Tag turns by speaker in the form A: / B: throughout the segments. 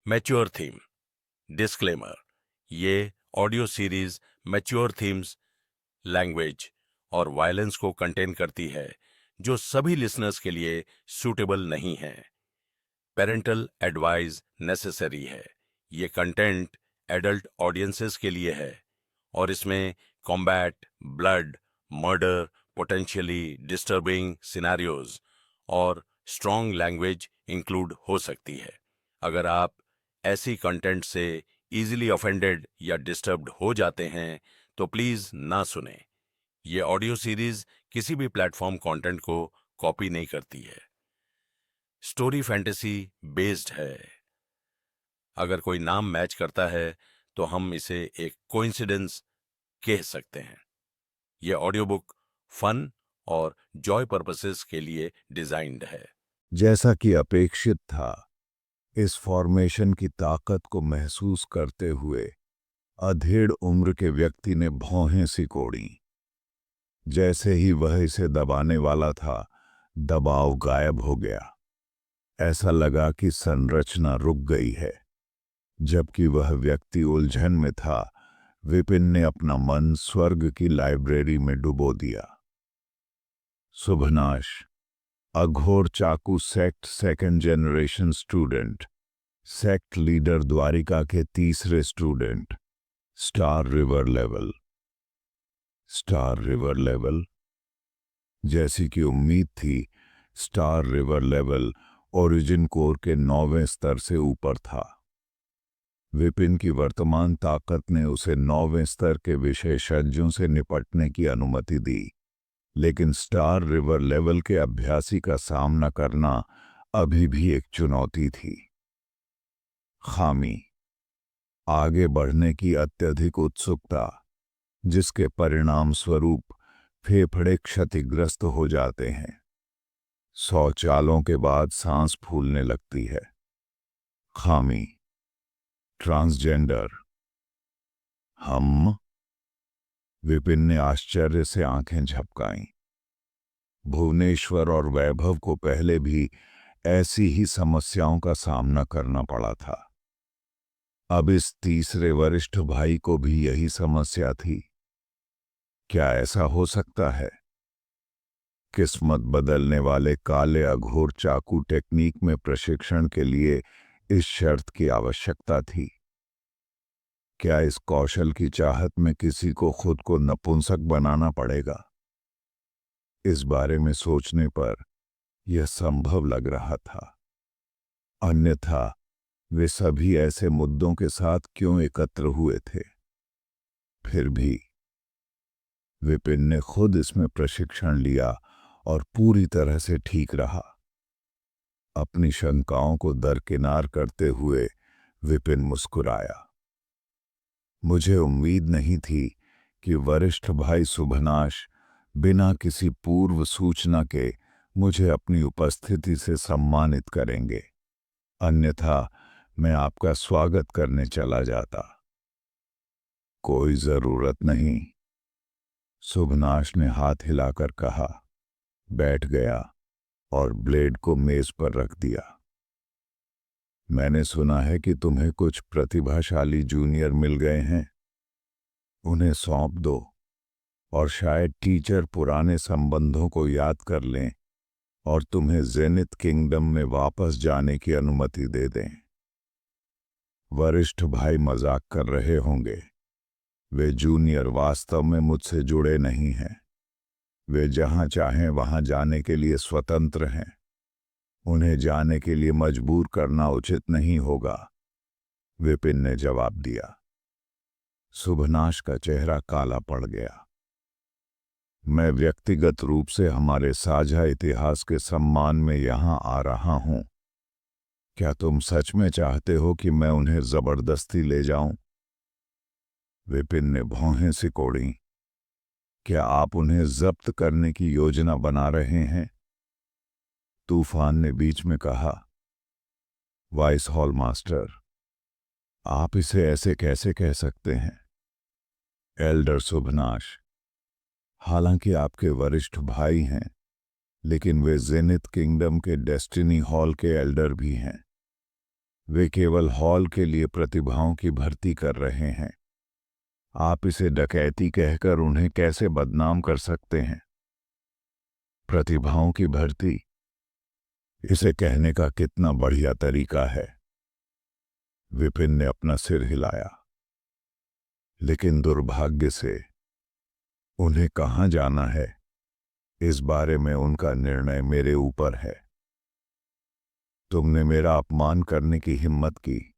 A: Mature theme. Disclaimer, ये audio series mature themes, language और violence को कंटेन करती है जो सभी लिसनर्स के लिए सूटेबल नहीं है। पेरेंटल एडवाइस नेसेसरी है। ये कंटेंट एडल्ट ऑडियंसेस के लिए है और इसमें combat, blood, murder, potentially disturbing scenarios और स्ट्रॉन्ग लैंग्वेज इंक्लूड हो सकती है। अगर आप ऐसी कंटेंट से इजीली ऑफेंडेड या डिस्टर्ब्ड हो जाते हैं तो प्लीज ना सुने। ये ऑडियो सीरीज किसी भी प्लेटफॉर्म कंटेंट को कॉपी नहीं करती है। स्टोरी फैंटेसी बेस्ड है। अगर कोई नाम मैच करता है तो हम इसे एक कोइंसिडेंस कह सकते हैं। यह ऑडियो बुक फन और जॉय पर्पसेस के लिए डिजाइन्ड है।
B: जैसा कि अपेक्षित था, इस फॉर्मेशन की ताकत को महसूस करते हुए अधेड़ उम्र के व्यक्ति ने भौहें सिकोड़ी। जैसे ही वह इसे दबाने वाला था, दबाव गायब हो गया। ऐसा लगा कि संरचना रुक गई है। जबकि वह व्यक्ति उलझन में था, विपिन ने अपना मन स्वर्ग की लाइब्रेरी में डुबो दिया। शुभनाश, अघोर चाकू sect second generation student, sect leader Dwarika के तीसरे student, star river level. Star river level, जैसी कि उम्मीद थी, star river level origin core के 9वें स्तर से ऊपर था। विपिन की वर्तमान ताकत ने उसे 9वें स्तर के विशेषज्ञों से निपटने की अनुमति दी, लेकिन स्टार रिवर लेवल के अभ्यासी का सामना करना अभी भी एक चुनौती थी। खामी, आगे बढ़ने की अत्यधिक उत्सुकता, जिसके परिणाम स्वरूप फेफड़े क्षतिग्रस्त हो जाते हैं। 100 चालों के बाद सांस फूलने लगती है। खामी, ट्रांसजेंडर। हम? विपिन ने आश्चर्य से आंखें झपकाईं। भुवनेश्वर और वैभव को पहले भी ऐसी ही समस्याओं का सामना करना पड़ा था। अब इस तीसरे वरिष्ठ भाई को भी यही समस्या थी। क्या ऐसा हो सकता है? किस्मत बदलने वाले काले अघोर चाकू टेक्निक में प्रशिक्षण के लिए इस शर्त की आवश्यकता थी। क्या इस कौशल की चाहत में किसी को खुद को नपुंसक बनाना पड़ेगा? इस बारे में सोचने पर यह संभव लग रहा था। अन्यथा वे सभी ऐसे मुद्दों के साथ क्यों एकत्र हुए थे? फिर भी विपिन ने खुद इसमें प्रशिक्षण लिया और पूरी तरह से ठीक रहा। अपनी शंकाओं को दरकिनार करते हुए विपिन मुस्कुराया। मुझे उम्मीद नहीं थी कि वरिष्ठ भाई शुभनाश बिना किसी पूर्व सूचना के मुझे अपनी उपस्थिति से सम्मानित करेंगे, अन्यथा मैं आपका स्वागत करने चला जाता। कोई जरूरत नहीं, शुभनाश ने हाथ हिलाकर कहा, बैठ गया और ब्लेड को मेज पर रख दिया। मैंने सुना है कि तुम्हें कुछ प्रतिभाशाली जूनियर मिल गए हैं। उन्हें सौंप दो और शायद टीचर पुराने संबंधों को याद कर लें और तुम्हें जेनिथ किंगडम में वापस जाने की अनुमति दे दें। वरिष्ठ भाई मजाक कर रहे होंगे। वे जूनियर वास्तव में मुझसे जुड़े नहीं हैं। वे जहां चाहें वहां जाने के लिए स्वतंत्र हैं। उन्हें जाने के लिए मजबूर करना उचित नहीं होगा, विपिन ने जवाब दिया। शुभनाश का चेहरा काला पड़ गया। मैं व्यक्तिगत रूप से हमारे साझा इतिहास के सम्मान में यहां आ रहा हूं। क्या तुम सच में चाहते हो कि मैं उन्हें जबरदस्ती ले जाऊं? विपिन ने भौहें सिकोड़ी। क्या आप उन्हें जब्त करने की योजना बना रहे हैं? तूफान ने बीच में कहा। वाइस हॉल मास्टर, आप इसे ऐसे कैसे कह सकते हैं? एल्डर शुभनाश, हालांकि आपके वरिष्ठ भाई हैं, लेकिन वे जेनिथ किंगडम के डेस्टिनी हॉल के एल्डर भी हैं। वे केवल हॉल के लिए प्रतिभाओं की भर्ती कर रहे हैं। आप इसे डकैती कहकर उन्हें कैसे बदनाम कर सकते हैं? प्रतिभाओं की भर्ती, इसे कहने का कितना बढ़िया तरीका है। विपिन ने अपना सिर हिलाया। लेकिन दुर्भाग्य से उन्हें कहाँ जाना है, इस बारे में उनका निर्णय मेरे ऊपर है। तुमने मेरा अपमान करने की हिम्मत की।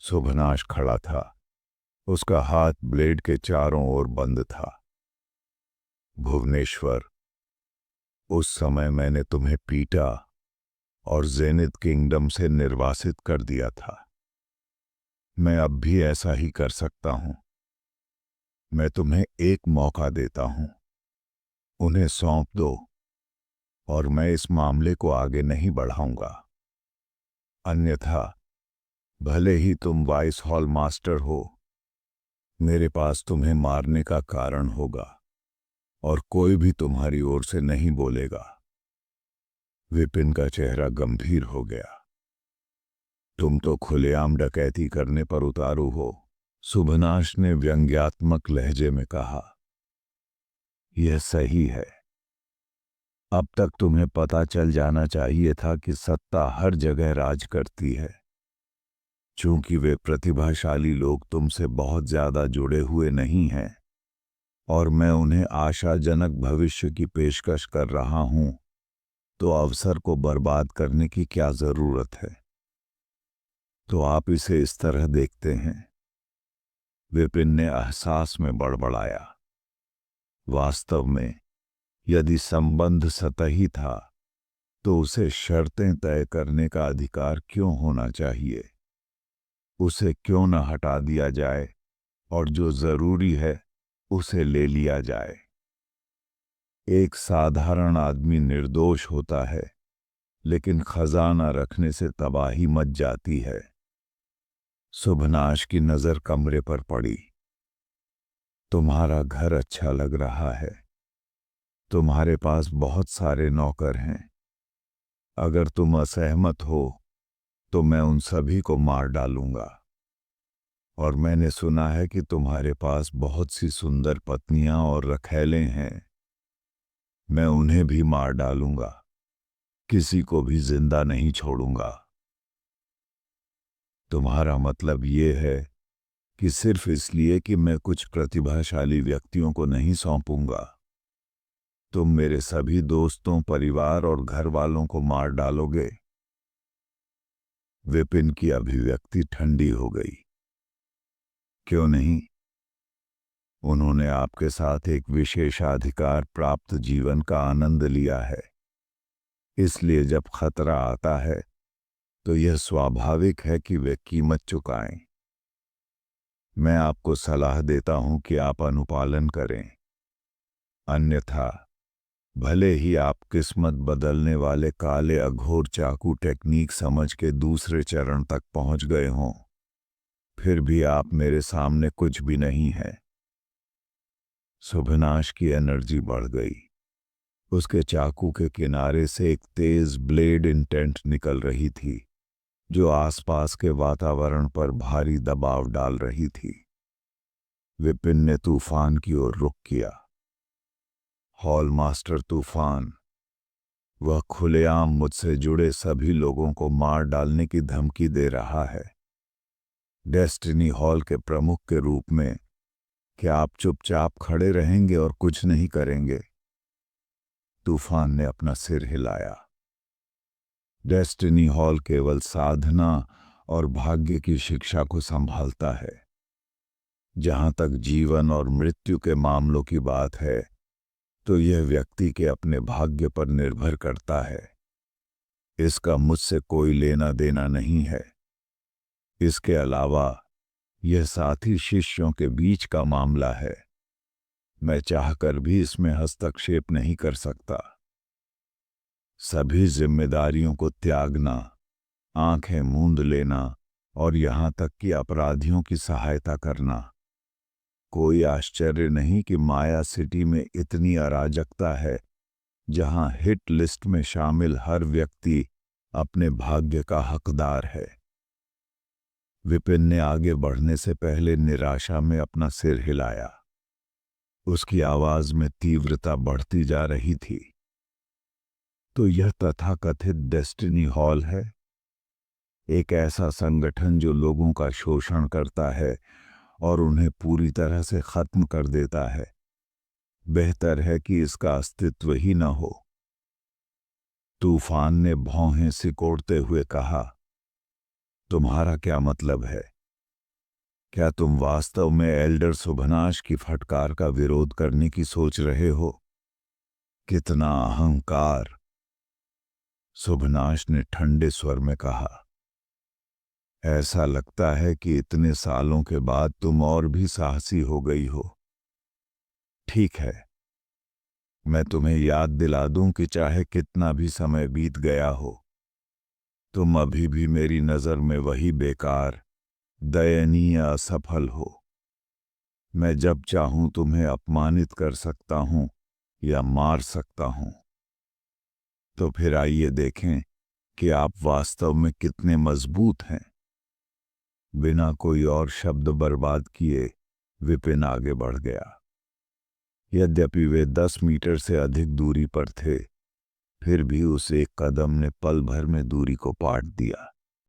B: शुभनाश खड़ा था। उसका हाथ ब्लेड के चारों ओर बंद था। भुवनेश्वर, उस समय मैंने तुम्हें पीटा और जेनिथ किंगडम से निर्वासित कर दिया था। मैं अब भी ऐसा ही कर सकता हूं। मैं तुम्हें एक मौका देता हूं। उन्हें सौंप दो और मैं इस मामले को आगे नहीं बढ़ाऊंगा। अन्यथा भले ही तुम वाइस हॉल मास्टर हो, मेरे पास तुम्हें मारने का कारण होगा और कोई भी तुम्हारी ओर से नहीं बोलेगा। विपिन का चेहरा गंभीर हो गया। तुम तो खुलेआम डकैती करने पर उतारू हो, शुभनाश ने व्यंग्यात्मक लहजे में कहा। यह सही है। अब तक तुम्हें पता चल जाना चाहिए था कि सत्ता हर जगह राज करती है। चूंकि वे प्रतिभाशाली लोग तुमसे बहुत ज्यादा जुड़े हुए नहीं हैं और मैं उन्हें आशाजनक भविष्य की पेशकश कर रहा हूं, तो अवसर को बर्बाद करने की क्या जरूरत है? तो आप इसे इस तरह देखते हैं? विपिन ने एहसास में बड़बड़ाया। वास्तव में यदि संबंध सतही था तो उसे शर्तें तय करने का अधिकार क्यों होना चाहिए? उसे क्यों न हटा दिया जाए और जो जरूरी है उसे ले लिया जाए? एक साधारण आदमी निर्दोष होता है, लेकिन खजाना रखने से तबाही मच जाती है। शुभनाश की नजर कमरे पर पड़ी। तुम्हारा घर अच्छा लग रहा है। तुम्हारे पास बहुत सारे नौकर हैं। अगर तुम असहमत हो तो मैं उन सभी को मार डालूंगा। और मैंने सुना है कि तुम्हारे पास बहुत सी सुंदर पत्नियां और रखैलें हैं। मैं उन्हें भी मार डालूंगा। किसी को भी जिंदा नहीं छोड़ूंगा। तुम्हारा मतलब ये है कि सिर्फ इसलिए कि मैं कुछ प्रतिभाशाली व्यक्तियों को नहीं सौंपूंगा, तुम मेरे सभी दोस्तों, परिवार और घर वालों को मार डालोगे? विपिन की अभिव्यक्ति ठंडी हो गई। क्यों नहीं? उन्होंने आपके साथ एक विशेषाधिकार प्राप्त जीवन का आनंद लिया है। इसलिए जब खतरा आता है तो यह स्वाभाविक है कि वे कीमत चुकाएं। मैं आपको सलाह देता हूं कि आप अनुपालन करें। अन्यथा भले ही आप किस्मत बदलने वाले काले अघोर चाकू टेक्निक समझ के दूसरे चरण तक पहुंच गए हों, फिर भी आप मेरे सामने कुछ भी नहीं है। शुभनाश की एनर्जी बढ़ गई। उसके चाकू के किनारे से एक तेज ब्लेड इंटेंट निकल रही थी, जो आसपास के वातावरण पर भारी दबाव डाल रही थी। विपिन ने तूफान की ओर रुख किया। हॉल मास्टर तूफान, वह खुलेआम मुझसे जुड़े सभी लोगों को मार डालने की धमकी दे रहा है। डेस्टिनी हॉल के प्रमुख के रूप में क्या आप चुपचाप खड़े रहेंगे और कुछ नहीं करेंगे? तूफान ने अपना सिर हिलाया। डेस्टिनी हॉल केवल साधना और भाग्य की शिक्षा को संभालता है। जहां तक जीवन और मृत्यु के मामलों की बात है, तो यह व्यक्ति के अपने भाग्य पर निर्भर करता है। इसका मुझसे कोई लेना देना नहीं है। इसके अलावा यह साथी शिष्यों के बीच का मामला है। मैं चाहकर भी इसमें हस्तक्षेप नहीं कर सकता। सभी जिम्मेदारियों को त्यागना, आंखें मूंद लेना और यहां तक कि अपराधियों की सहायता करना। कोई आश्चर्य नहीं कि माया सिटी में इतनी अराजकता है, जहां हिट लिस्ट में शामिल हर व्यक्ति अपने भाग्य का हकदार है। विपिन ने आगे बढ़ने से पहले निराशा में अपना सिर हिलाया। उसकी आवाज में तीव्रता बढ़ती जा रही थी। तो यह तथाकथित डेस्टिनी हॉल है, एक ऐसा संगठन जो लोगों का शोषण करता है और उन्हें पूरी तरह से खत्म कर देता है। बेहतर है कि इसका अस्तित्व ही न हो। तूफान ने भौहें सिकोड़ते हुए कहा, तुम्हारा क्या मतलब है? क्या तुम वास्तव में एल्डर सुभनाश की फटकार का विरोध करने की सोच रहे हो? कितना अहंकार! सुभनाश ने ठंडे स्वर में कहा, ऐसा लगता है कि इतने सालों के बाद तुम और भी साहसी हो गई हो। ठीक है, मैं तुम्हें याद दिला दूं कि चाहे कितना भी समय बीत गया हो, तुम अभी भी मेरी नजर में वही बेकार, दयनीय असफल हो। मैं जब चाहूं तुम्हें अपमानित कर सकता हूं या मार सकता हूं। तो फिर आइए देखें कि आप वास्तव में कितने मजबूत हैं। बिना कोई और शब्द बर्बाद किए विपिन आगे बढ़ गया। यद्यपि वे 10 मीटर से अधिक दूरी पर थे, फिर भी उस एक कदम ने पल भर में दूरी को पाट दिया।